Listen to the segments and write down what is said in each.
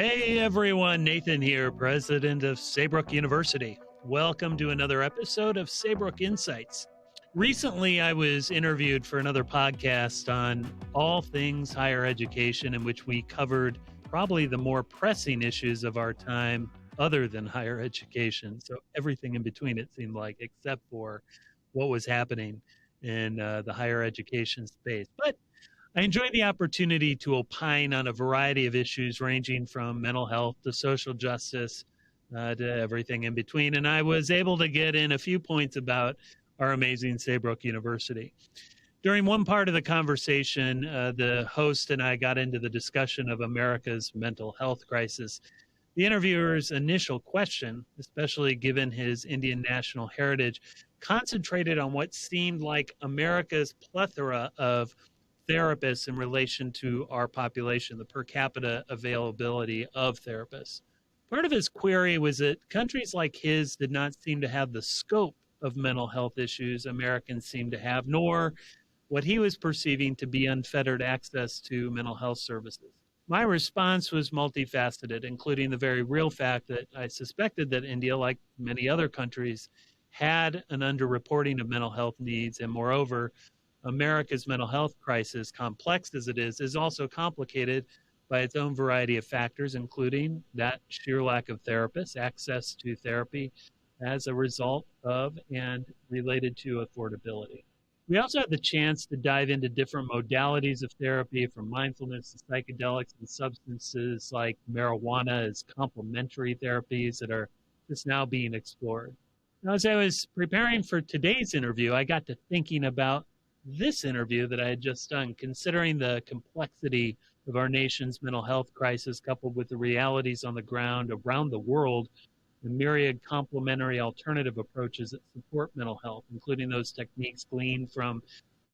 Hey everyone, Nathan here, president of Saybrook University. Welcome to another episode of Saybrook Insights. Recently, I was interviewed for another podcast on all things higher education, in which we covered probably the more pressing issues of our time other than higher education. So everything in between, it seemed like, except for what was happening in the higher education space. But I enjoy the opportunity to opine on a variety of issues ranging from mental health to social justice to everything in between. And I was able to get in a few points about our amazing Saybrook University. During one part of the conversation, the host and I got into the discussion of America's mental health crisis. The interviewer's initial question, especially given his Indian national heritage, concentrated on what seemed like America's plethora of therapists in relation to our population, the per capita availability of therapists. Part of his query was that countries like his did not seem to have the scope of mental health issues Americans seem to have, nor what he was perceiving to be unfettered access to mental health services. My response was multifaceted, including the very real fact that I suspected that India, like many other countries, had an underreporting of mental health needs, and moreover, America's mental health crisis, complex as it is also complicated by its own variety of factors, including that sheer lack of therapists, access to therapy as a result of and related to affordability. We also had the chance to dive into different modalities of therapy, from mindfulness to psychedelics and substances like marijuana as complementary therapies that are just now being explored. Now, as I was preparing for today's interview, I got to thinking about this interview that I had just done, considering the complexity of our nation's mental health crisis, coupled with the realities on the ground around the world, the myriad complementary alternative approaches that support mental health, including those techniques gleaned from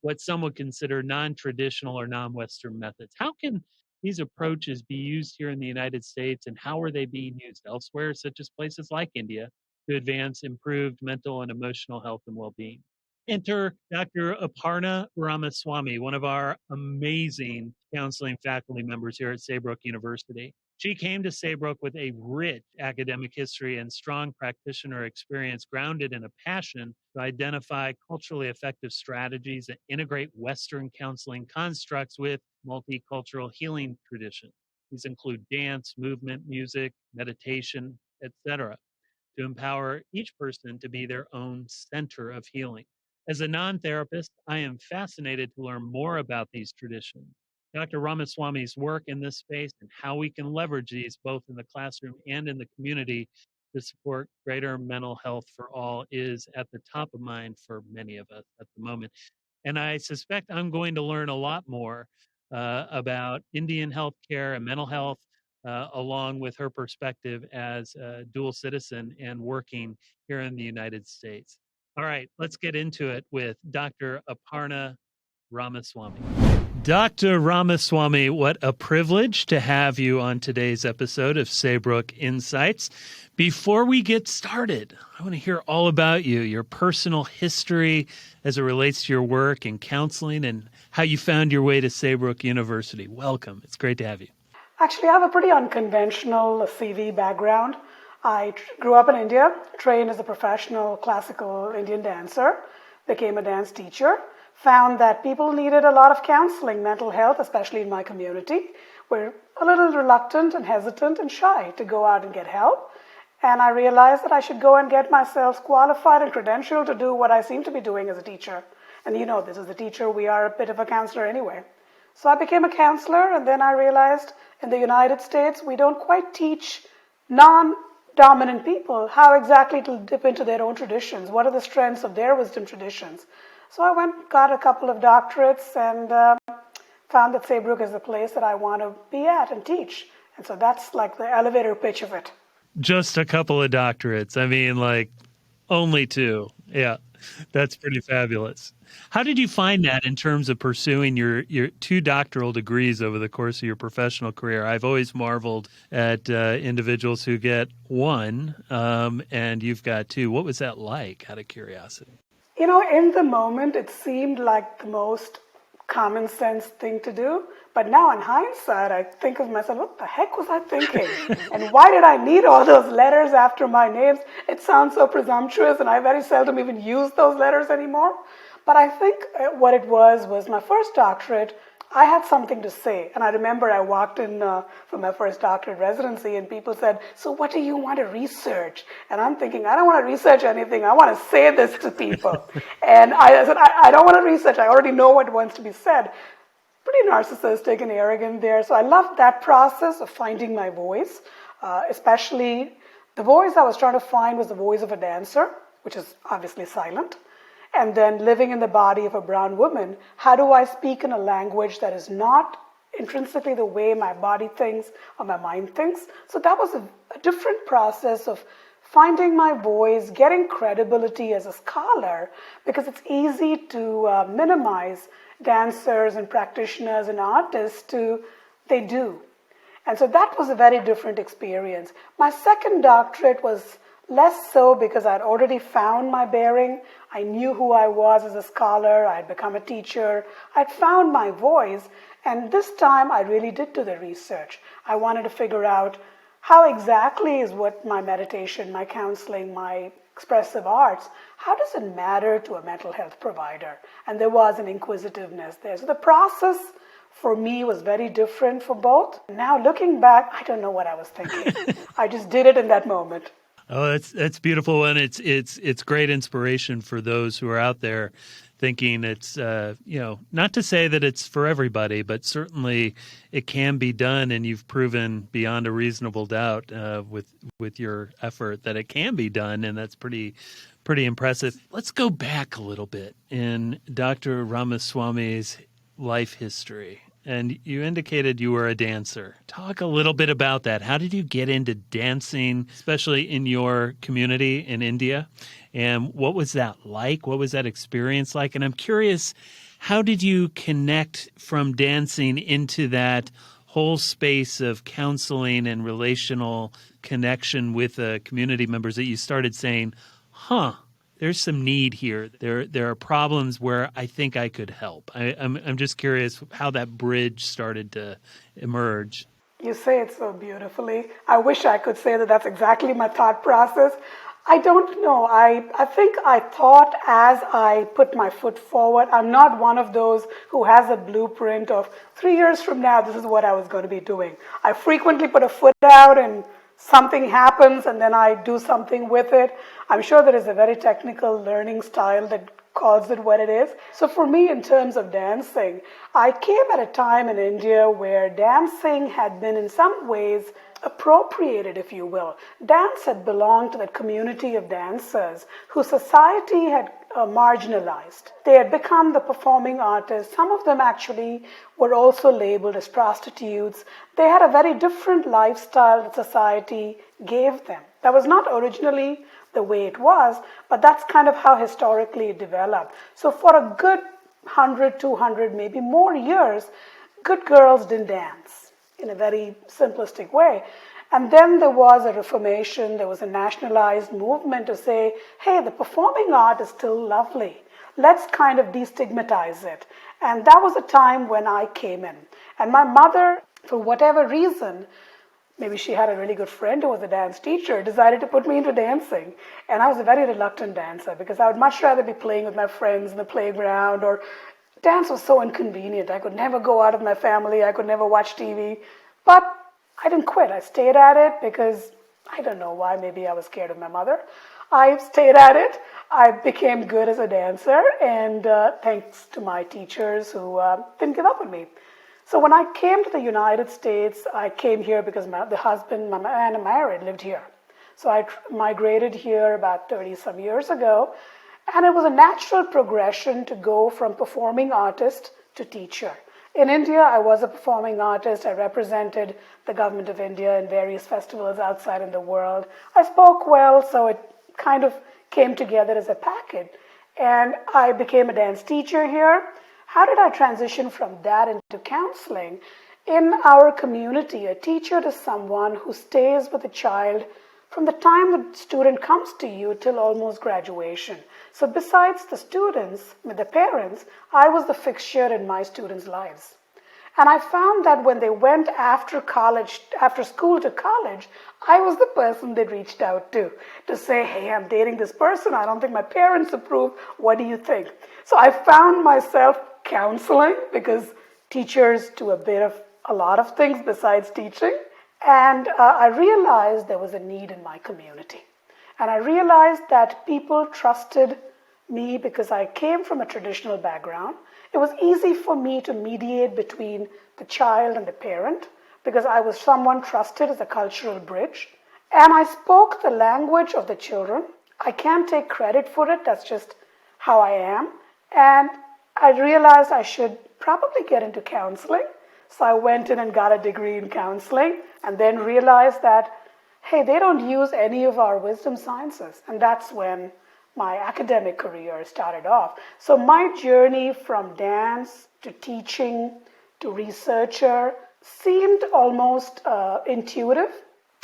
what some would consider non-traditional or non-Western methods. How can these approaches be used here in the United States, and how are they being used elsewhere, such as places like India, to advance improved mental and emotional health and well-being? Enter Dr. Aparna Ramaswamy, one of our amazing counseling faculty members here at Saybrook University. She came to Saybrook with a rich academic history and strong practitioner experience, grounded in a passion to identify culturally effective strategies that integrate Western counseling constructs with multicultural healing traditions. These include dance, movement, music, meditation, etc., to empower each person to be their own center of healing. As a non-therapist, I am fascinated to learn more about these traditions. Dr. Ramaswamy's work in this space and how we can leverage these both in the classroom and in the community to support greater mental health for all is at the top of mind for many of us at the moment. And I suspect I'm going to learn a lot more about Indian healthcare and mental health, along with her perspective as a dual citizen and working here in the United States. All right, let's get into it with Dr. Aparna Ramaswamy. Dr. Ramaswamy, what a privilege to have you on today's episode of Saybrook Insights. Before we get started, I want to hear all about you, your personal history as it relates to your work in counseling, and how you found your way to Saybrook University. Welcome. It's great to have you. Actually, I have a pretty unconventional CV background. I grew up in India, trained as a professional classical Indian dancer, became a dance teacher, found that people needed a lot of counseling, mental health, especially in my community. We're a little reluctant and hesitant and shy to go out and get help. And I realized that I should go and get myself qualified and credentialed to do what I seem to be doing as a teacher. And you know, this is a teacher, we are a bit of a counselor anyway. So I became a counselor, and then I realized in the United States, we don't quite teach non-dominant people how exactly to dip into their own traditions. What are the strengths of their wisdom traditions? So I went, got a couple of doctorates, and found that Saybrook is the place that I want to be at and teach. And so that's like the elevator pitch of it. Just a couple of doctorates. I mean, like, only two. Yeah, that's pretty fabulous. How did you find that in terms of pursuing your two doctoral degrees over the course of your professional career? I've always marveled at individuals who get one, and you've got two. What was that like, out of curiosity? You know, in the moment, it seemed like the most common sense thing to do. But now in hindsight, I think of myself, what the heck was I thinking? And why did I need all those letters after my names? It sounds so presumptuous, and I very seldom even use those letters anymore. But I think what it was my first doctorate. I had something to say, and I remember I walked in for my first doctorate residency, and people said, so what do you want to research? And I'm thinking, I don't want to research anything. I want to say this to people. And I said, I don't want to research. I already know what wants to be said. Pretty narcissistic and arrogant there. So I loved that process of finding my voice, especially the voice I was trying to find was the voice of a dancer, which is obviously silent. And then living in the body of a brown woman, how do I speak in a language that is not intrinsically the way my body thinks or my mind thinks? So that was a different process of finding my voice, getting credibility as a scholar, because it's easy to minimize dancers and practitioners and artists they do. And so that was a very different experience. My second doctorate was less so because I'd already found my bearing. I knew who I was as a scholar. I'd become a teacher. I'd found my voice. And this time I really did do the research. I wanted to figure out how exactly is what my meditation, my counseling, my expressive arts, how does it matter to a mental health provider? And there was an inquisitiveness there. So the process for me was very different for both. Now looking back, I don't know what I was thinking. I just did it in that moment. Oh, that's beautiful, and it's great inspiration for those who are out there thinking it's not to say that it's for everybody, but certainly it can be done, and you've proven beyond a reasonable doubt with your effort that it can be done, and that's pretty impressive. Let's go back a little bit in Dr. Ramaswamy's life history. And you indicated you were a dancer. Talk a little bit about that. How did you get into dancing, especially in your community in India? And what was that like? What was that experience like? And I'm curious, how did you connect from dancing into that whole space of counseling and relational connection with community members that you started saying, there's some need here. There are problems where I think I could help. I'm just curious how that bridge started to emerge. You say it so beautifully. I wish I could say that that's exactly my thought process. I don't know. I think I thought as I put my foot forward. I'm not one of those who has a blueprint of 3 years from now, this is what I was going to be doing. I frequently put a foot out and something happens and then I do something with it. I'm sure there is a very technical learning style that calls it what it is. So for me, in terms of dancing, I came at a time in India where dancing had been in some ways appropriated, if you will. Dance had belonged to that community of dancers whose society had marginalized. They had become the performing artists. Some of them actually were also labeled as prostitutes. They had a very different lifestyle that society gave them. That was not originally the way it was, but that's kind of how historically it developed. So for a good 100, 200, maybe more years, good girls didn't dance in a very simplistic way. And then there was a reformation, there was a nationalized movement to say, hey, the performing art is still lovely. Let's kind of destigmatize it. And that was a time when I came in. And my mother, for whatever reason, maybe she had a really good friend who was a dance teacher, decided to put me into dancing. And I was a very reluctant dancer because I would much rather be playing with my friends in the playground, or dance was so inconvenient. I could never go out of my family. I could never watch TV. But I didn't quit. I stayed at it because I don't know why. Maybe I was scared of my mother. I stayed at it. I became good as a dancer, and thanks to my teachers who didn't give up on me. So when I came to the United States, I came here because the husband, my man, married, lived here. So I migrated here about 30-some years ago, and it was a natural progression to go from performing artist to teacher. In India, I was a performing artist. I represented the government of India in various festivals outside in the world. I spoke well, so it kind of came together as a package. And I became a dance teacher here. How did I transition from that into counseling? In our community, a teacher is someone who stays with a child from the time the student comes to you till almost graduation. So besides the students, with the parents, I was the fixture in my students' lives. And I found that when they went after school to college, I was the person they reached out to say, hey, I'm dating this person. I don't think my parents approve. What do you think? So I found myself counseling, because teachers do a lot of things besides teaching. And I realized there was a need in my community. And I realized that people trusted me because I came from a traditional background. It was easy for me to mediate between the child and the parent because I was someone trusted as a cultural bridge. And I spoke the language of the children. I can't take credit for it. That's just how I am. And I realized I should probably get into counseling. So I went in and got a degree in counseling and then realized that, hey, they don't use any of our wisdom sciences. And that's when my academic career started off. So my journey from dance to teaching to researcher seemed almost intuitive.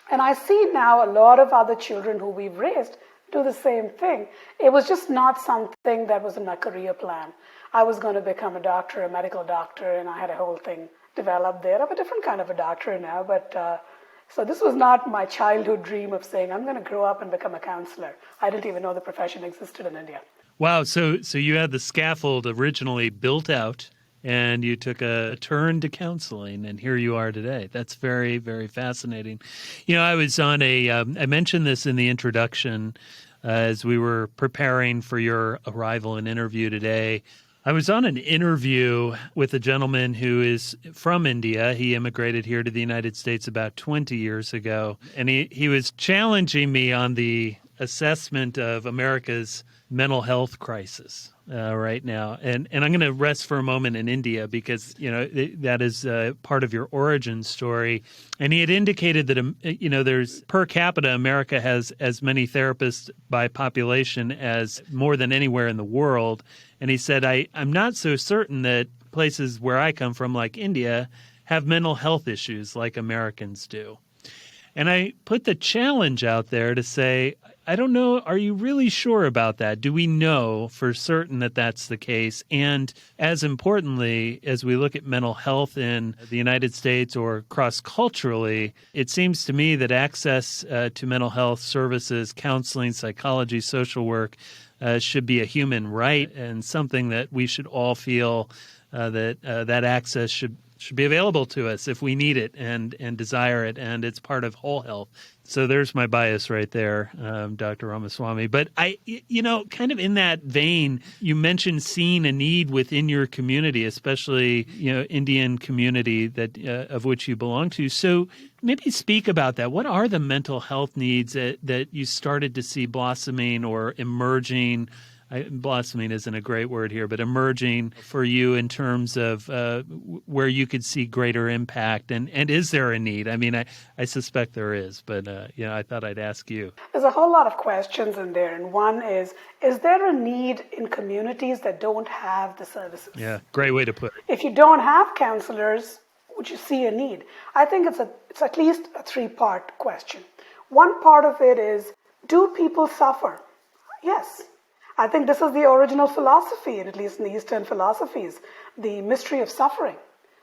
And I see now a lot of other children who we've raised do the same thing. It was just not something that was in my career plan. I was going to become a doctor, a medical doctor, and I had a whole thing developed there. I'm a different kind of a doctor now, but so this was not my childhood dream of saying, I'm going to grow up and become a counselor. I didn't even know the profession existed in India. Wow. So you had the scaffold originally built out and you took a turn to counseling, and here you are today. That's very, very fascinating. You know, I was on I mentioned this in the introduction as we were preparing for your arrival and interview today. I was on an interview with a gentleman who is from India. He immigrated here to the United States about 20 years ago, and he was challenging me on the assessment of America's mental health crisis right now. And I'm going to rest for a moment in India because, you know, that is part of your origin story. And he had indicated that, you know, there's per capita, America has as many therapists by population as more than anywhere in the world. And he said, I'm not so certain that places where I come from, like India, have mental health issues like Americans do. And I put the challenge out there to say, I don't know, are you really sure about that? Do we know for certain that that's the case? And as importantly, as we look at mental health in the United States or cross-culturally, it seems to me that access to mental health services, counseling, psychology, social work should be a human right and something that we should all feel that access should be available to us if we need it and desire it, and it's part of whole health. So there's my bias right there, Dr. Ramaswamy. But you know, kind of in that vein, you mentioned seeing a need within your community, especially, you know, Indian community that of which you belong to. So maybe speak about that. What are the mental health needs that you started to see blossoming or emerging? Blossoming isn't a great word here, but emerging for you in terms of where you could see greater impact. And is there a need? I mean, I suspect there is, but you know, I thought I'd ask you. There's a whole lot of questions in there. And one is there a need in communities that don't have the services? Yeah, great way to put it. If you don't have counselors, would you see a need? I think it's at least a three-part question. One part of it is, do people suffer? Yes. I think this is the original philosophy, at least in the Eastern philosophies, the mystery of suffering.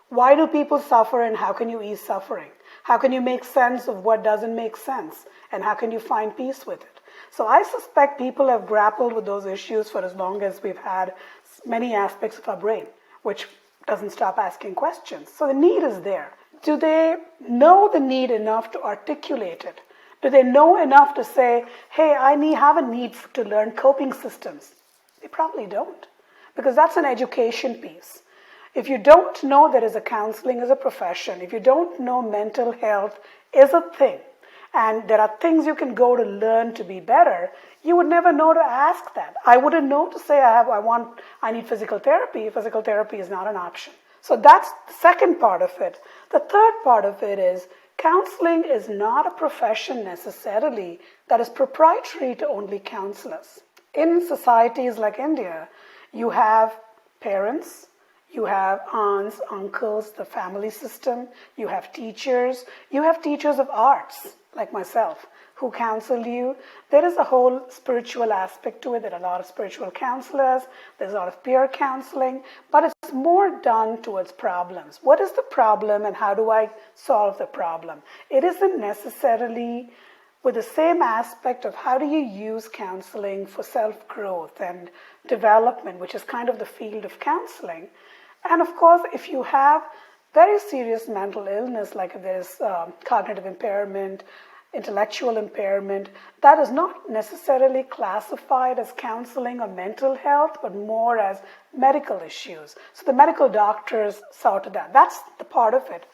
Why do people suffer and how can you ease suffering? How can you make sense of what doesn't make sense? And how can you find peace with it? So I suspect people have grappled with those issues for as long as we've had many aspects of our brain, which doesn't stop asking questions. So the need is there. Do they know the need enough to articulate it? Do they know enough to say, hey, I have a need to learn coping systems? They probably don't, because that's an education piece. If you don't know there is a counseling as a profession, if you don't know mental health is a thing, and there are things you can go to learn to be better, you would never know to ask that. I wouldn't know to say I need physical therapy. Physical therapy is not an option. So that's the second part of it. The third part of it is, counseling is not a profession necessarily that is proprietary to only counselors. In societies like India, you have parents, you have aunts, uncles, the family system, you have teachers of arts like myself who counsel you. There is a whole spiritual aspect to it. There are a lot of spiritual counselors, there's a lot of peer counseling, but it's more done towards problems. What is the problem and how do I solve the problem? It isn't necessarily with the same aspect of how do you use counseling for self-growth and development, which is kind of the field of counseling. And of course, if you have very serious mental illness, like if there's cognitive impairment, intellectual impairment, that is not necessarily classified as counseling or mental health, but more as medical issues. So the medical doctors saw to that. That's the part of it.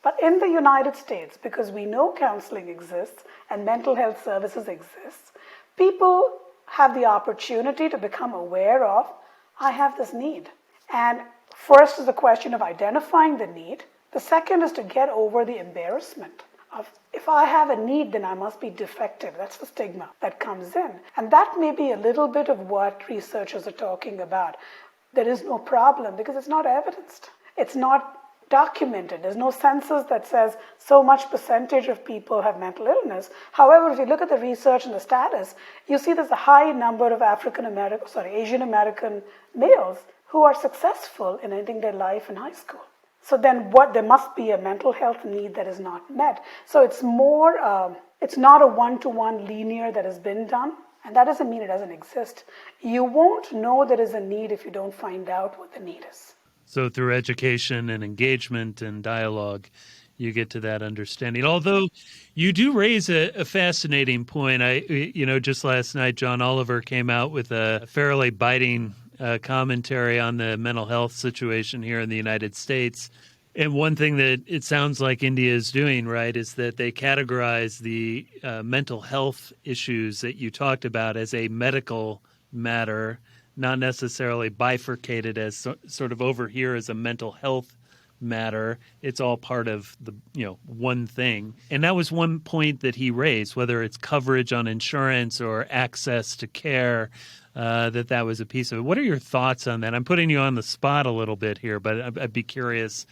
But in the United States, because we know counseling exists and mental health services exist, people have the opportunity to become aware of, I have this need. And first is the question of identifying the need. The second is to get over the embarrassment of, if I have a need, then I must be defective. That's the stigma that comes in. And that may be a little bit of what researchers are talking about. There is no problem because it's not evidenced. It's not documented. There's no census that says so much percentage of people have mental illness. However, if you look at the research and the status, you see there's a high number of Asian American males who are successful in ending their life in high school. So then there must be a mental health need that is not met. So it's more, it's not a one-to-one linear that has been done, and that doesn't mean it doesn't exist. You won't know there is a need if you don't find out what the need is. So through education and engagement and dialogue, you get to that understanding. Although you do raise a fascinating point. Just last night, John Oliver came out with a fairly biting commentary on the mental health situation here in the United States. And one thing that it sounds like India is doing, right, is that they categorize the mental health issues that you talked about as a medical matter, not necessarily bifurcated as sort of over here as a mental health matter. It's all part of the one thing. And that was one point that he raised, whether it's coverage on insurance or access to care, that was a piece of it. What are your thoughts on that? I'm putting you on the spot a little bit here, but I'd be curious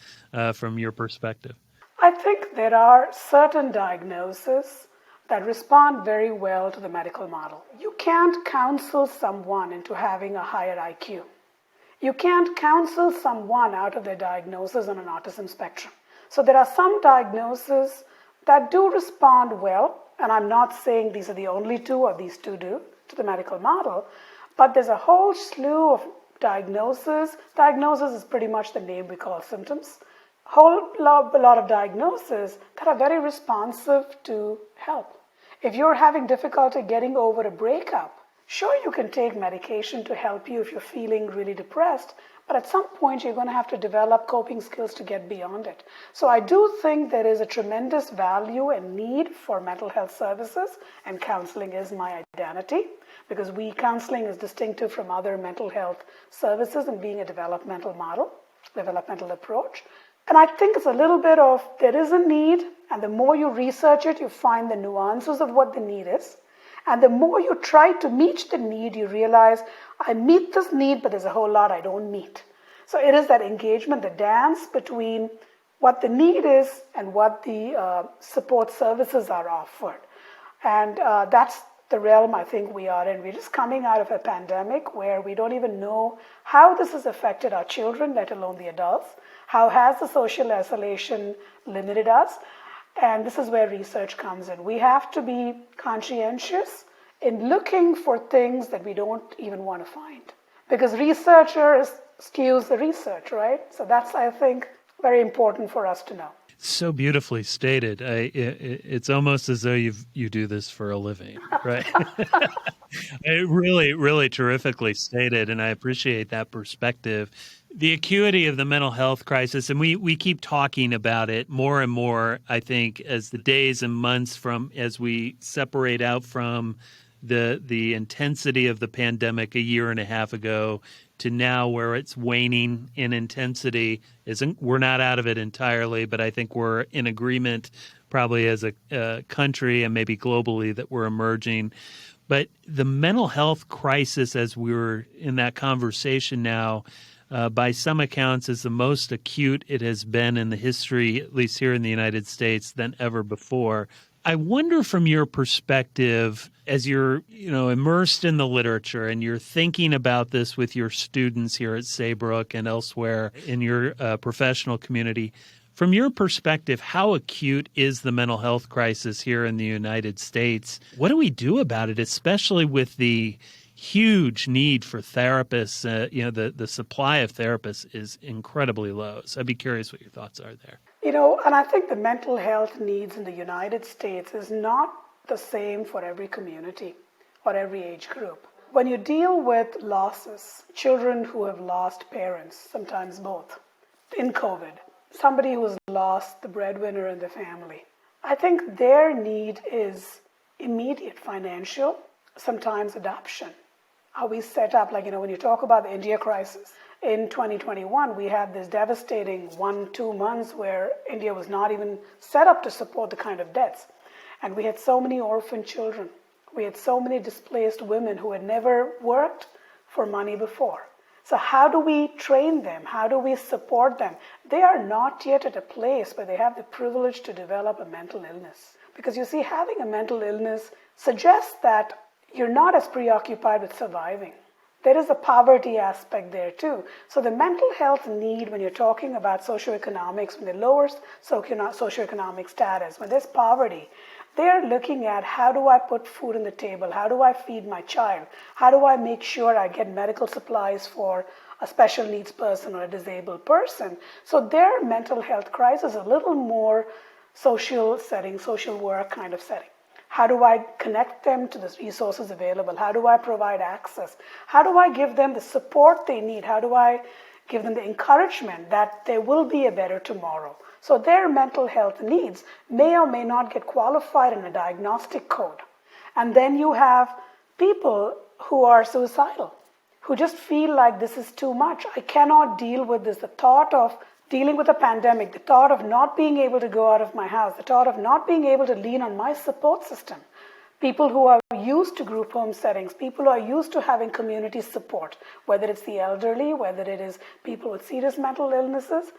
from your perspective. I think there are certain diagnoses that respond very well to the medical model. You can't counsel someone into having a higher IQ. You can't counsel someone out of their diagnosis on an autism spectrum. So there are some diagnoses that do respond well, and I'm not saying these are the only two or these two do to the medical model, but there's a whole slew of diagnoses. Diagnosis is pretty much the name we call symptoms. A lot of diagnoses that are very responsive to help. If you're having difficulty getting over a breakup, sure, you can take medication to help you if you're feeling really depressed, but at some point you're going to have to develop coping skills to get beyond it. So I do think there is a tremendous value and need for mental health services, and counseling is my identity, because counseling is distinctive from other mental health services and being a developmental approach. And I think it's a little bit of, there is a need, and the more you research it, you find the nuances of what the need is. And the more you try to meet the need, you realize, I meet this need, but there's a whole lot I don't meet. So it is that engagement, the dance between what the need is and what the support services are offered. And that's the realm I think we are in. We're just coming out of a pandemic where we don't even know how this has affected our children, let alone the adults. How has the social isolation limited us? And this is where research comes in. We have to be conscientious in looking for things that we don't even want to find. Because researchers skews the research, right? So that's, I think, very important for us to know. So beautifully stated. It's almost as though you do this for a living, right? Really, really terrifically stated, and I appreciate that perspective. The acuity of the mental health crisis, and we keep talking about it more and more, I think, as the days and months as we separate out from the intensity of the pandemic a year and a half ago to now, where it's waning in intensity. We're not out of it entirely, but I think we're in agreement probably as a country and maybe globally that we're emerging. But the mental health crisis, as we were in that conversation now, by some accounts is the most acute it has been in the history, at least here in the United States, than ever before. I wonder from your perspective, as you're, immersed in the literature and you're thinking about this with your students here at Saybrook and elsewhere in your professional community, from your perspective, how acute is the mental health crisis here in the United States? What do we do about it, especially with the huge need for therapists? The supply of therapists is incredibly low. So I'd be curious what your thoughts are there. And I think the mental health needs in the United States is not the same for every community or every age group. When you deal with losses, children who have lost parents, sometimes both, in COVID, somebody who's lost the breadwinner in the family, I think their need is immediate financial, sometimes adoption. How we set up, when you talk about the India crisis, in 2021, we had this devastating 1-2 months where India was not even set up to support the kind of deaths. And we had so many orphan children. We had so many displaced women who had never worked for money before. So how do we train them? How do we support them? They are not yet at a place where they have the privilege to develop a mental illness. Because you see, having a mental illness suggests that you're not as preoccupied with surviving. There is a poverty aspect there too. So the mental health need, when you're talking about socioeconomics, when they lower socioeconomic status, when there's poverty, they're looking at how do I put food on the table? How do I feed my child? How do I make sure I get medical supplies for a special needs person or a disabled person? So their mental health crisis is a little more social setting, social work kind of setting. How do I connect them to the resources available? How do I provide access? How do I give them the support they need? How do I give them the encouragement that there will be a better tomorrow? So their mental health needs may or may not get qualified in a diagnostic code. And then you have people who are suicidal, who just feel like this is too much. I cannot deal with this. The thought of dealing with a pandemic, the thought of not being able to go out of my house, the thought of not being able to lean on my support system. People who are used to group home settings, people who are used to having community support, whether it's the elderly, whether it is people with serious mental illnesses,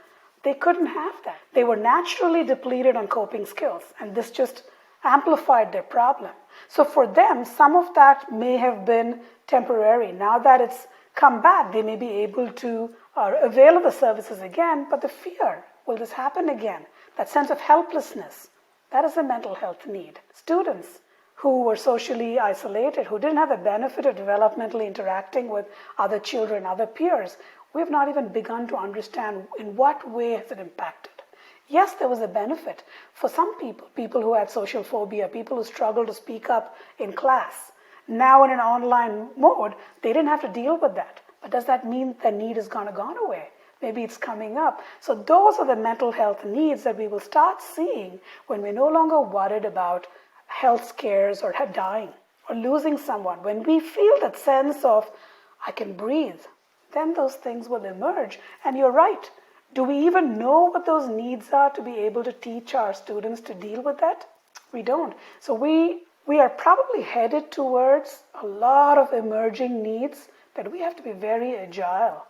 they couldn't have that. They were naturally depleted on coping skills, and this just amplified their problem. So for them, some of that may have been temporary. Now that it's come back, they may be able to avail of the services again, but the fear, will this happen again? That sense of helplessness, that is a mental health need. Students who were socially isolated, who didn't have the benefit of developmentally interacting with other children, other peers, we have not even begun to understand in what way has it impacted. Yes, there was a benefit for some people who had social phobia, people who struggled to speak up in class. Now in an online mode, they didn't have to deal with that. But does that mean the need is gone away? Maybe it's coming up. So those are the mental health needs that we will start seeing when we're no longer worried about health scares or dying or losing someone. When we feel that sense of, I can breathe, then those things will emerge. And you're right. Do we even know what those needs are to be able to teach our students to deal with that? We don't. So we are probably headed towards a lot of emerging needs that we have to be very agile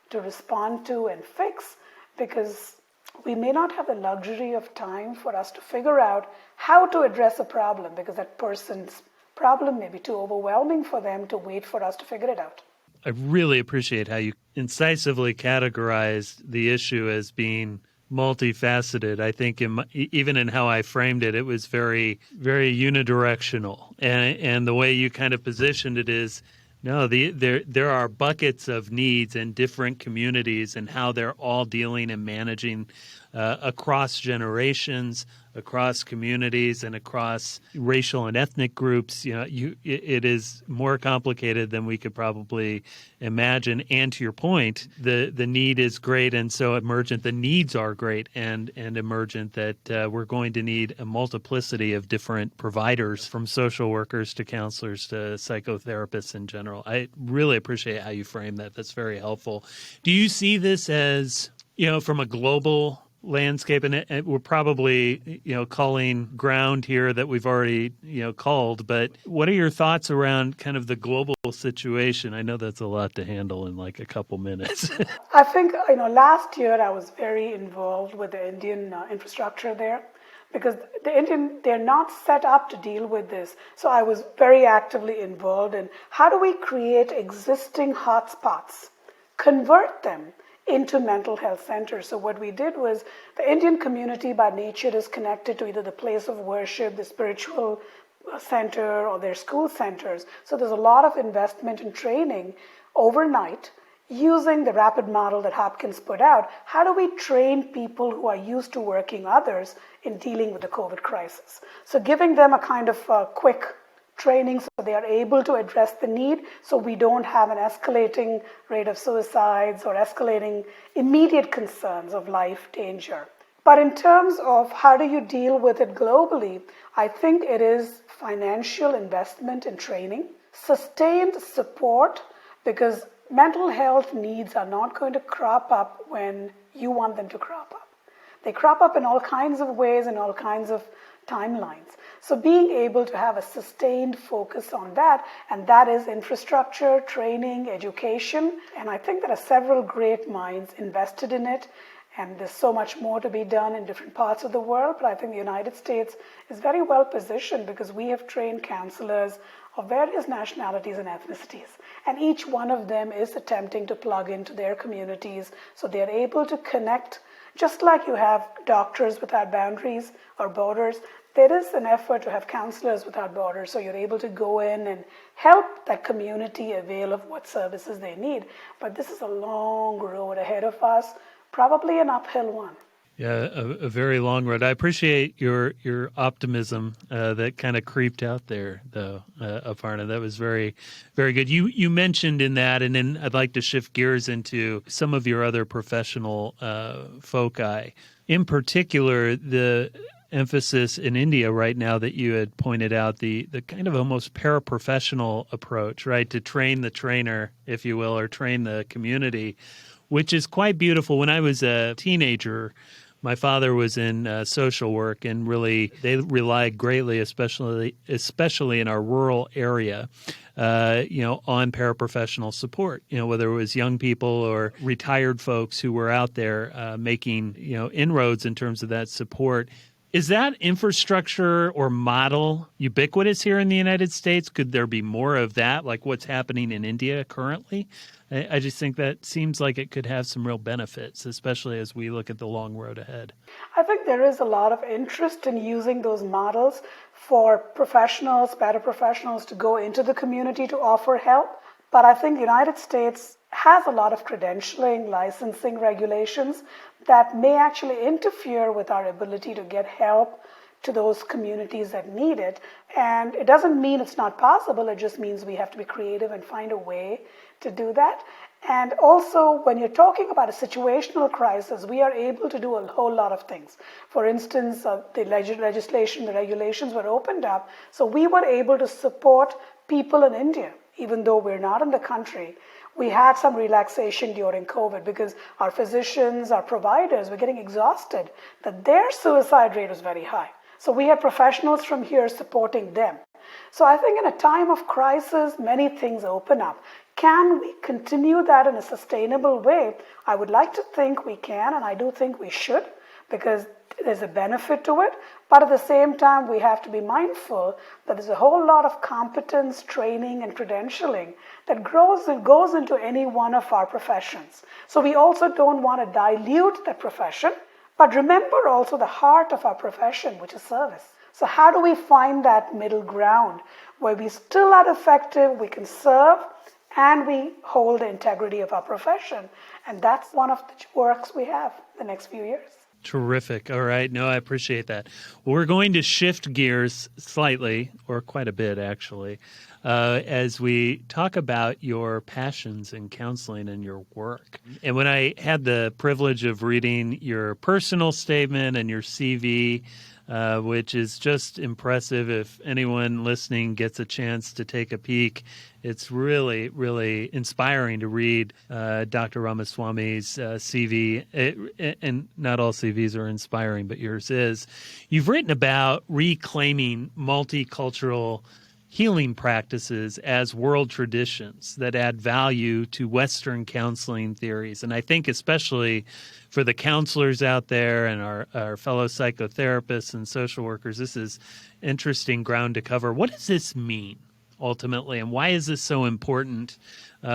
to respond to and fix, because we may not have the luxury of time for us to figure out how to address a problem, because that person's problem may be too overwhelming for them to wait for us to figure it out. I really appreciate how you incisively categorized the issue as being multifaceted. I think even in how I framed it, it was very, very unidirectional. And the way you kind of positioned it is, no, there are buckets of needs in different communities and how they're all dealing and managing across generations, across communities, and across racial and ethnic groups. It is more complicated than we could probably imagine. And to your point, the need is great, and so emergent. The needs are great and emergent. That we're going to need a multiplicity of different providers, from social workers to counselors to psychotherapists in general. I really appreciate how you frame that. That's very helpful. Do you see this as, from a global landscape, and we're probably, calling ground here that we've already, called, but what are your thoughts around kind of the global situation? I know that's a lot to handle in like a couple minutes. I think, last year I was very involved with the Indian infrastructure there. because they're not set up to deal with this. So I was very actively involved in how do we create existing hotspots, convert them into mental health centers. So what we did was, the Indian community by nature is connected to either the place of worship, the spiritual center, or their school centers. So there's a lot of investment in training overnight using the rapid model that Hopkins put out. How do we train people who are used to working others in dealing with the COVID crisis? So giving them a kind of quick training so they are able to address the need, so we don't have an escalating rate of suicides or escalating immediate concerns of life danger. But in terms of how do you deal with it globally, I think it is financial investment in training, sustained support, because mental health needs are not going to crop up when you want them to crop up. They crop up in all kinds of ways and all kinds of timelines. So being able to have a sustained focus on that, and that is infrastructure, training, education, and I think there are several great minds invested in it, and there's so much more to be done in different parts of the world, but I think the United States is very well positioned because we have trained counselors of various nationalities and ethnicities, and each one of them is attempting to plug into their communities so they're able to connect. Just like you have Doctors Without Boundaries or Borders, there is an effort to have Counselors Without Borders, so you're able to go in and help that community avail of what services they need. But this is a long road ahead of us, probably an uphill one. Yeah, a very long road. I appreciate your optimism that kind of creeped out there, though, Aparna. That was very, very good. You mentioned in that, and then I'd like to shift gears into some of your other professional foci. In particular, the emphasis in India right now that you had pointed out, the kind of almost paraprofessional approach, right, to train the trainer, if you will, or train the community, which is quite beautiful. When I was a teenager, my father was in social work, and really they relied greatly, especially in our rural area, on paraprofessional support. Whether it was young people or retired folks who were out there making inroads in terms of that support. Is that infrastructure or model ubiquitous here in the United States? Could there be more of that, like what's happening in India currently? I just think that seems like it could have some real benefits, especially as we look at the long road ahead. I think there is a lot of interest in using those models for professionals, paraprofessionals to go into the community to offer help. But I think the United States has a lot of credentialing, licensing regulations that may actually interfere with our ability to get help to those communities that need it. And it doesn't mean it's not possible, it just means we have to be creative and find a way to do that. And also, when you're talking about a situational crisis, we are able to do a whole lot of things. For instance, the legislation, the regulations were opened up, so we were able to support people in India, even though we're not in the country. We had some relaxation during COVID because our physicians, our providers were getting exhausted, that their suicide rate was very high. So we had professionals from here supporting them. So I think in a time of crisis, many things open up. Can we continue that in a sustainable way? I would like to think we can, and I do think we should, because there's a benefit to it. But at the same time, we have to be mindful that there's a whole lot of competence, training, and credentialing that goes into any one of our professions. So we also don't want to dilute that profession, but remember also the heart of our profession, which is service. So how do we find that middle ground where we still are effective, we can serve, and we hold the integrity of our profession? And that's one of the works we have the next few years. Terrific. All right. No, I appreciate that. Well, we're going to shift gears slightly, or quite a bit actually, as we talk about your passions in counseling and your work. And when I had the privilege of reading your personal statement and your CV, which is just impressive. If anyone listening gets a chance to take a peek, it's really, really inspiring to read Dr. Ramaswamy's CV. And not all CVs are inspiring, but yours is. You've written about reclaiming multicultural healing practices as world traditions that add value to Western counseling theories. And I think especially for the counselors out there and our fellow psychotherapists and social workers, this is interesting ground to cover. What does this mean ultimately, and why is this so important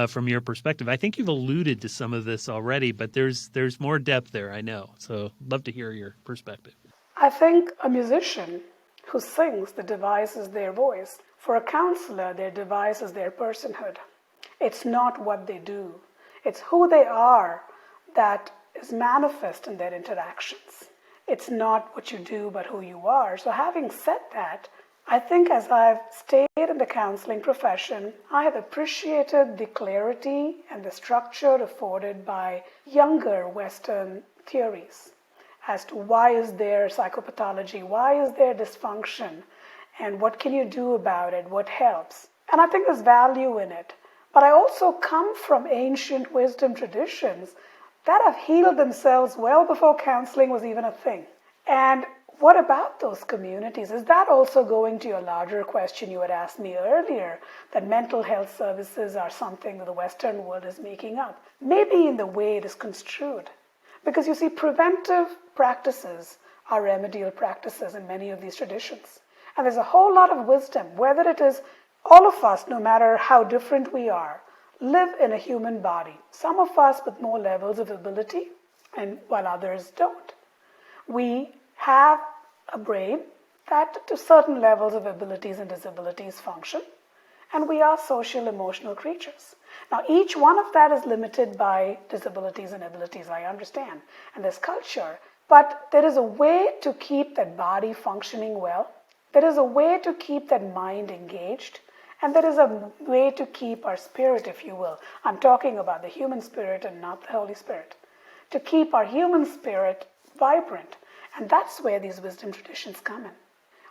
from your perspective? I think you've alluded to some of this already, but there's more depth there, I know. So I'd love to hear your perspective. I think a musician who sings, the device is their voice. For a counselor, their device is their personhood. It's not what they do. It's who they are that is manifest in their interactions. It's not what you do, but who you are. So having said that, I think as I've stayed in the counseling profession, I have appreciated the clarity and the structure afforded by younger Western theories as to why is there psychopathology, why is there dysfunction, and what can you do about it, what helps. And I think there's value in it. But I also come from ancient wisdom traditions that have healed themselves well before counseling was even a thing. And what about those communities? Is that also going to your larger question you had asked me earlier, that mental health services are something that the Western world is making up? Maybe in the way it is construed. Because you see, preventive practices are remedial practices in many of these traditions. And there's a whole lot of wisdom, whether it is all of us, no matter how different we are, live in a human body. Some of us with more levels of ability, and while others don't. We have a brain that to certain levels of abilities and disabilities function, and we are social emotional creatures. Now, each one of that is limited by disabilities and abilities, I understand, and there's culture, but there is a way to keep that body functioning well. There is a way to keep that mind engaged, and there is a way to keep our spirit, if you will. I'm talking about the human spirit and not the Holy Spirit. To keep our human spirit vibrant, and that's where these wisdom traditions come in.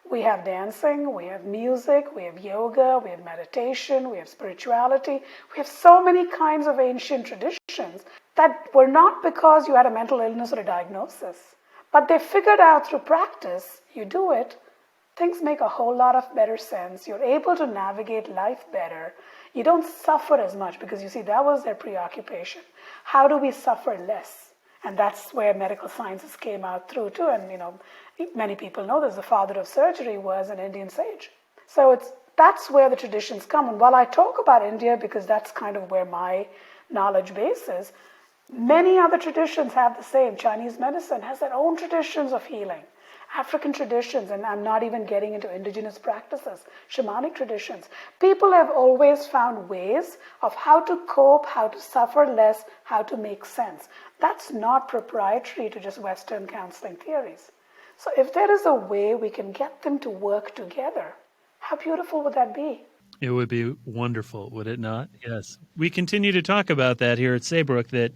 We have dancing, we have music, we have yoga, we have meditation, we have spirituality. We have so many kinds of ancient traditions that were not because you had a mental illness or a diagnosis, but they figured out through practice, you do it, things make a whole lot of better sense. You're able to navigate life better. You don't suffer as much because you see, that was their preoccupation. How do we suffer less? And that's where medical sciences came out through too. And many people know this. The father of surgery was an Indian sage. So that's where the traditions come. And while I talk about India, because that's kind of where my knowledge base is, many other traditions have the same. Chinese medicine has their own traditions of healing. African traditions, and I'm not even getting into indigenous practices, shamanic traditions. People have always found ways of how to cope, how to suffer less, how to make sense. That's not proprietary to just Western counseling theories. So if there is a way we can get them to work together, how beautiful would that be? It would be wonderful, would it not? Yes. We continue to talk about that here at Saybrook, that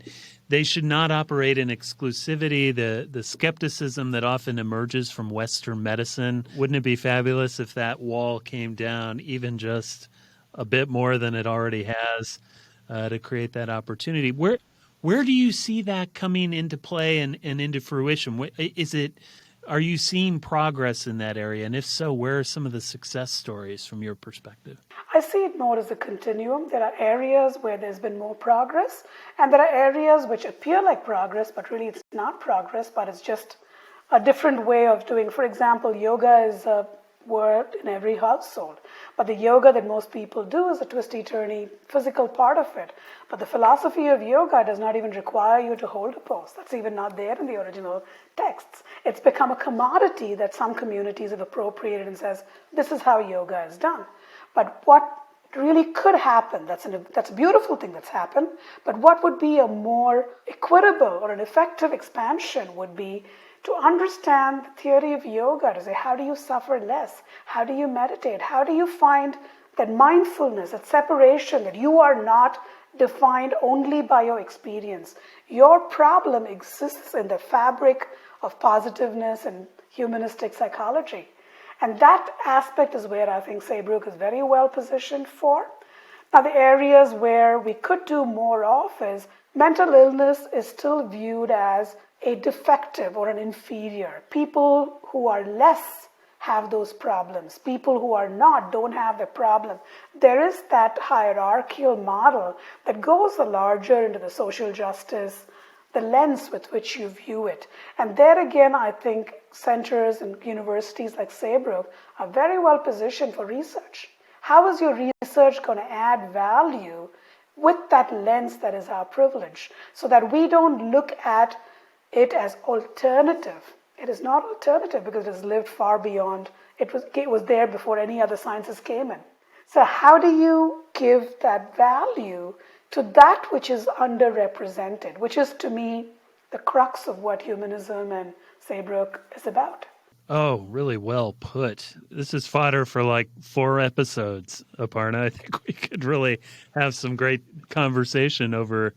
they should not operate in exclusivity, the skepticism that often emerges from Western medicine. Wouldn't it be fabulous if that wall came down even just a bit more than it already has to create that opportunity? Where do you see that coming into play and into fruition? Are you seeing progress in that area? And if so, where are some of the success stories from your perspective? I see it more as a continuum. There are areas where there's been more progress, and there are areas which appear like progress, but really it's not progress, but it's just a different way of doing. For example, yoga is a word in every household, but the yoga that most people do is a twisty-turny physical part of it. But the philosophy of yoga does not even require you to hold a pose. That's even not there in the original texts. It's become a commodity that some communities have appropriated and says, this is how yoga is done. But what really could happen, that's a beautiful thing that's happened, but what would be a more equitable or an effective expansion would be to understand the theory of yoga, to say, how do you suffer less? How do you meditate? How do you find that mindfulness, that separation, that you are not defined only by your experience? Your problem exists in the fabric of positiveness and humanistic psychology. And that aspect is where I think Saybrook is very well positioned for. Now, the areas where we could do more of is mental illness is still viewed as a defective or an inferior. People who are less have those problems. People who are not don't have the problem. There is that hierarchical model that goes larger into the social justice, the lens with which you view it. And there again, I think centers and universities like Saybrook are very well positioned for research. How is your research going to add value with that lens that is our privilege, so that we don't look at it as alternative? It is not alternative because it has lived far beyond. It was there before any other sciences came in. So how do you give that value to that which is underrepresented, which is to me the crux of what humanism and Saybrook is about? Oh, really well put. This is fodder for like 4 episodes, Aparna. I think we could really have some great conversation over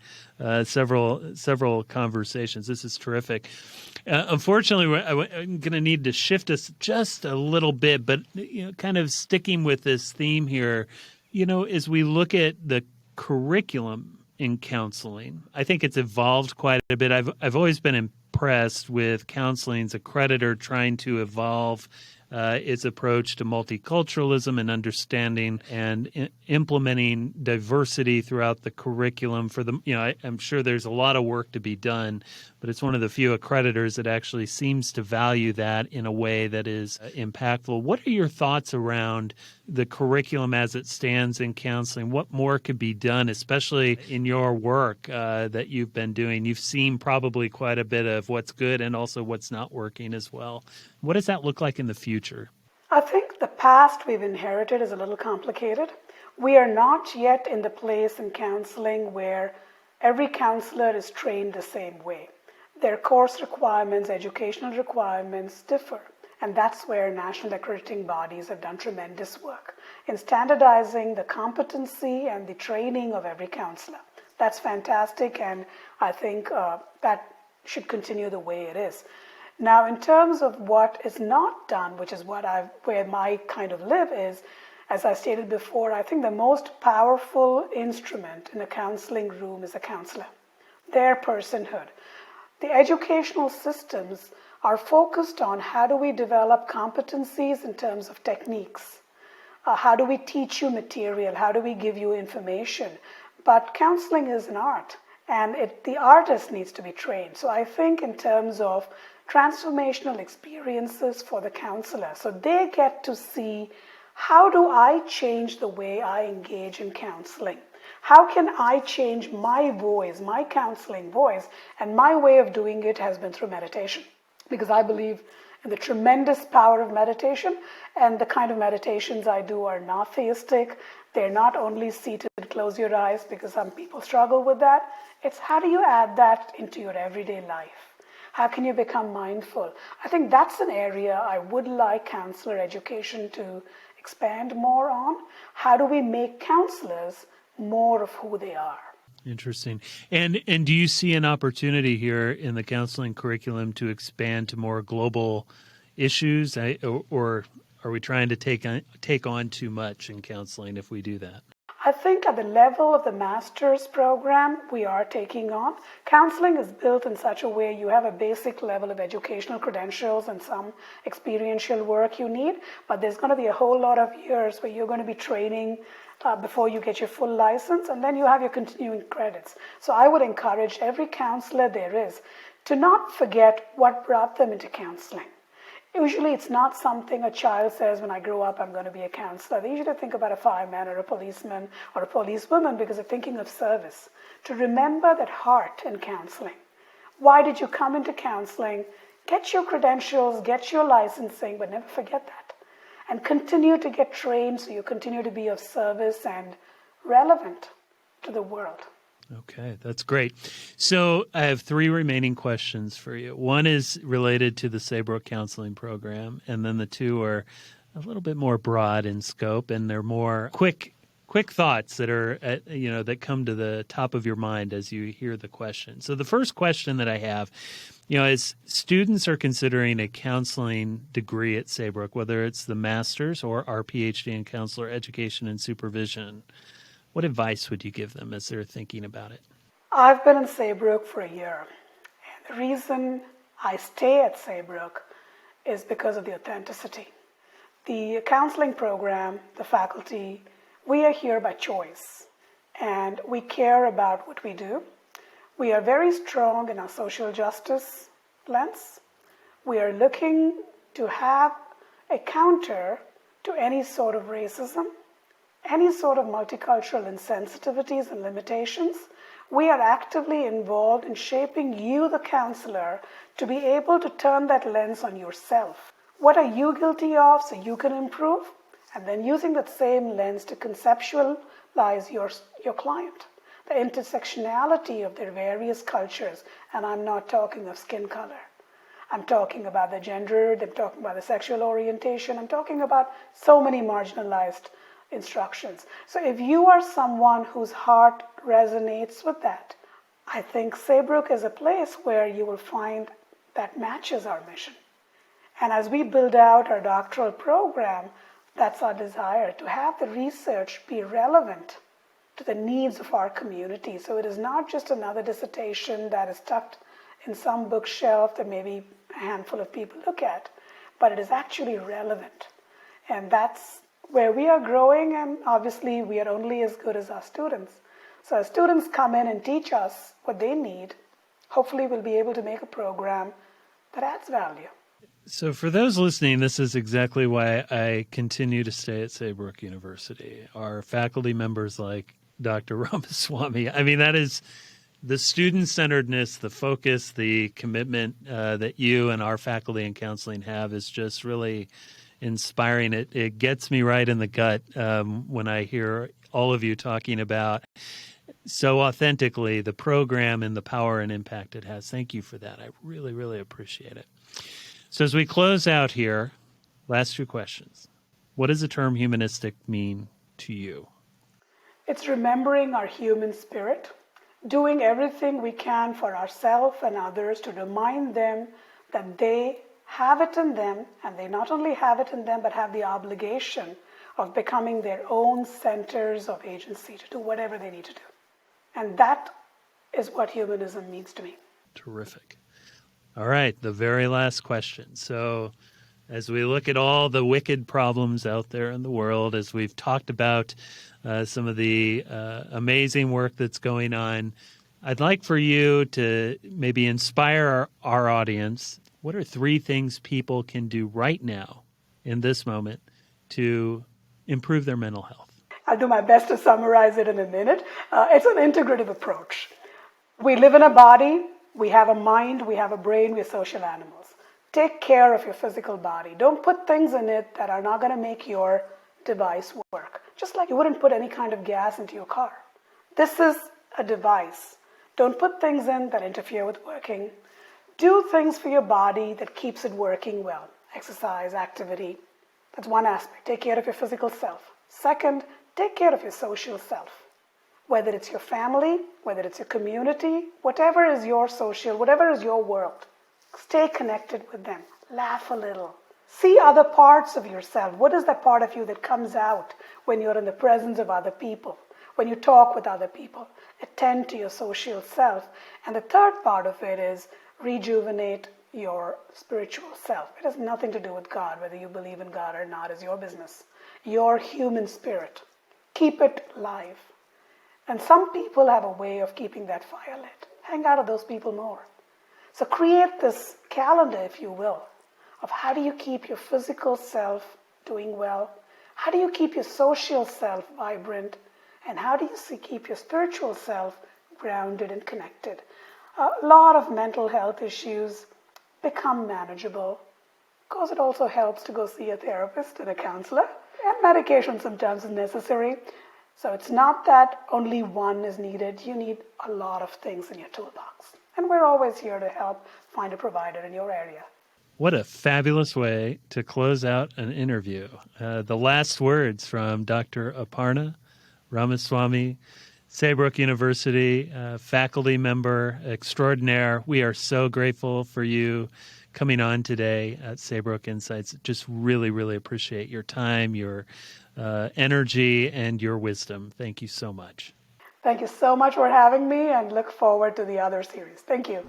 several conversations. This is terrific. Unfortunately, I'm going to need to shift us just a little bit, but kind of sticking with this theme here, as we look at the curriculum in counseling, I think it's evolved quite a bit. I've always been impressed with counseling's accreditor trying to evolve its approach to multiculturalism and understanding and implementing diversity throughout the curriculum. For the, I'm sure there's a lot of work to be done, but it's one of the few accreditors that actually seems to value that in a way that is impactful. What are your thoughts around the curriculum as it stands in counseling? What more could be done, especially in your work that you've been doing? You've seen probably quite a bit of what's good and also what's not working as well. What does that look like in the future? I think the past we've inherited is a little complicated. We are not yet in the place in counseling where every counselor is trained the same way. Their course requirements, educational requirements differ. And that's where national accrediting bodies have done tremendous work in standardizing the competency and the training of every counselor. That's fantastic, and I think that should continue the way it is. Now, in terms of what is not done, which is where my kind of live is, as I stated before, I think the most powerful instrument in a counseling room is a counselor, their personhood. The educational systems are focused on how do we develop competencies in terms of techniques, how do we teach you material, how do we give you information. But counseling is an art, and the artist needs to be trained. So I think in terms of transformational experiences for the counselor, so they get to see, how do I change the way I engage in counseling? How can I change my voice, my counseling voice? And my way of doing it has been through meditation, because I believe in the tremendous power of meditation, and the kind of meditations I do are not theistic. They're not only seated, close your eyes, because some people struggle with that. It's how do you add that into your everyday life? How can you become mindful? I think that's an area I would like counselor education to expand more on. How do we make counselors more of who they are? Interesting. And do you see an opportunity here in the counseling curriculum to expand to more global issues, or are we trying to take on too much in counseling if we do that? I think at the level of the master's program we are taking on, counseling is built in such a way you have a basic level of educational credentials and some experiential work you need, but there's going to be a whole lot of years where you're going to be training before you get your full license, and then you have your continuing credits. So I would encourage every counselor there is to not forget what brought them into counseling. Usually it's not something a child says, when I grow up, I'm going to be a counselor. They usually think about a fireman or a policeman or a policewoman because they're thinking of service. To remember that heart in counseling. Why did you come into counseling? Get your credentials, get your licensing, but never forget that. And continue to get trained so you continue to be of service and relevant to the world. Okay, that's great. So I have 3 remaining questions for you. One is related to the Saybrook Counseling Program, and then the 2 are a little bit more broad in scope, and they're more quick thoughts that are that come to the top of your mind as you hear the question. So the first question that I have, as students are considering a counseling degree at Saybrook, whether it's the master's or our Ph.D. in counselor education and supervision, what advice would you give them as they're thinking about it? I've been in Saybrook for a year. And the reason I stay at Saybrook is because of the authenticity. The counseling program, the faculty, we are here by choice and we care about what we do. We are very strong in our social justice lens. We are looking to have a counter to any sort of racism, any sort of multicultural insensitivities and limitations. We are actively involved in shaping you, the counselor, to be able to turn that lens on yourself. What are you guilty of so you can improve? And then using that same lens to conceptualize your client, the intersectionality of their various cultures. And I'm not talking of skin color. I'm talking about the gender, I'm talking about the sexual orientation, I'm talking about so many marginalized instructions. So if you are someone whose heart resonates with that, I think Saybrook is a place where you will find that matches our mission. And as we build out our doctoral program, that's our desire, to have the research be relevant to the needs of our community. So it is not just another dissertation that is tucked in some bookshelf that maybe a handful of people look at, but it is actually relevant. And that's where we are growing, and obviously we are only as good as our students. So as students come in and teach us what they need, hopefully we'll be able to make a program that adds value. So for those listening, this is exactly why I continue to stay at Saybrook University. Our faculty members like Dr. Ramaswamy, I mean, that is the student-centeredness, the focus, the commitment that you and our faculty and counseling have is just really inspiring. It gets me right in the gut when I hear all of you talking about so authentically the program and the power and impact it has. Thank you for that. I really, really appreciate it. So as we close out here, last two questions. What does the term humanistic mean to you? It's remembering our human spirit, doing everything we can for ourselves and others to remind them that they have it in them, and they not only have it in them, but have the obligation of becoming their own centers of agency to do whatever they need to do. And that is what humanism means to me. Terrific. All right, the very last question. So as we look at all the wicked problems out there in the world, as we've talked about some of the amazing work that's going on, I'd like for you to maybe inspire our audience. What are 3 things people can do right now in this moment to improve their mental health? I'll do my best to summarize it in a minute. It's an integrative approach. We live in a body, we have a mind, we have a brain, we're social animals. Take care of your physical body. Don't put things in it that are not going to make your device work. Just like you wouldn't put any kind of gas into your car. This is a device. Don't put things in that interfere with working. Do things for your body that keeps it working well. Exercise, activity. That's one aspect. Take care of your physical self. Second, take care of your social self. Whether it's your family, whether it's your community, whatever is your social, whatever is your world. Stay connected with them. Laugh a little. See other parts of yourself. What is that part of you that comes out when you're in the presence of other people, when you talk with other people? Attend to your social self. And the third part of it is rejuvenate your spiritual self. It has nothing to do with God. Whether you believe in God or not is your business. Your human spirit. Keep it live. And some people have a way of keeping that fire lit. Hang out with those people more. So create this calendar, if you will, of how do you keep your physical self doing well? How do you keep your social self vibrant? And how do you keep your spiritual self grounded and connected? A lot of mental health issues become manageable because it also helps to go see a therapist and a counselor. And medication sometimes is necessary. So it's not that only one is needed. You need a lot of things in your toolbox. And we're always here to help find a provider in your area. What a fabulous way to close out an interview. The last words from Dr. Aparna Ramaswamy, Saybrook University, faculty member extraordinaire. We are so grateful for you coming on today at Saybrook Insights. Just really, really appreciate your time, your energy, and your wisdom. Thank you so much. Thank you so much for having me, and look forward to the other series. Thank you.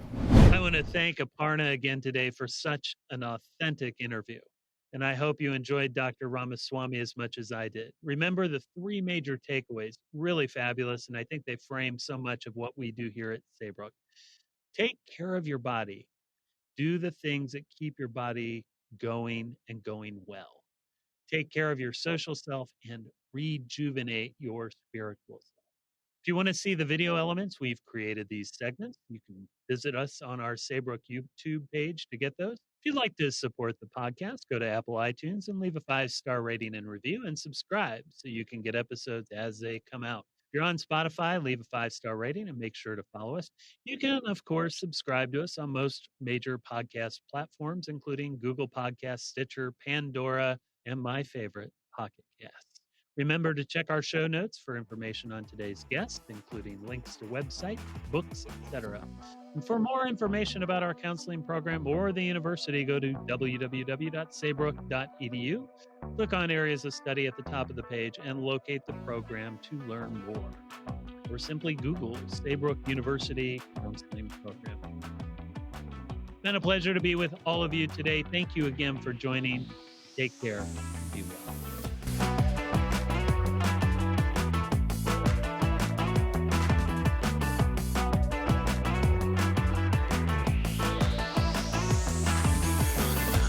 I want to thank Aparna again today for such an authentic interview. And I hope you enjoyed Dr. Ramaswamy as much as I did. Remember the three major takeaways, really fabulous, and I think they frame so much of what we do here at Saybrook. Take care of your body. Do the things that keep your body going and going well. Take care of your social self and rejuvenate your spiritual self. If you want to see the video elements, we've created these segments. You can visit us on our Saybrook YouTube page to get those. If you'd like to support the podcast, go to Apple iTunes and leave a 5-star rating and review and subscribe so you can get episodes as they come out. If you're on Spotify, leave a 5-star rating and make sure to follow us. You can, of course, subscribe to us on most major podcast platforms, including Google Podcasts, Stitcher, Pandora, and my favorite, Pocket Casts. Remember to check our show notes for information on today's guest, including links to websites, books, etc. And for more information about our counseling program or the university, go to www.saybrook.edu. Click on Areas of Study at the top of the page and locate the program to learn more. Or simply Google Saybrook University Counseling Program. It's been a pleasure to be with all of you today. Thank you again for joining. Take care.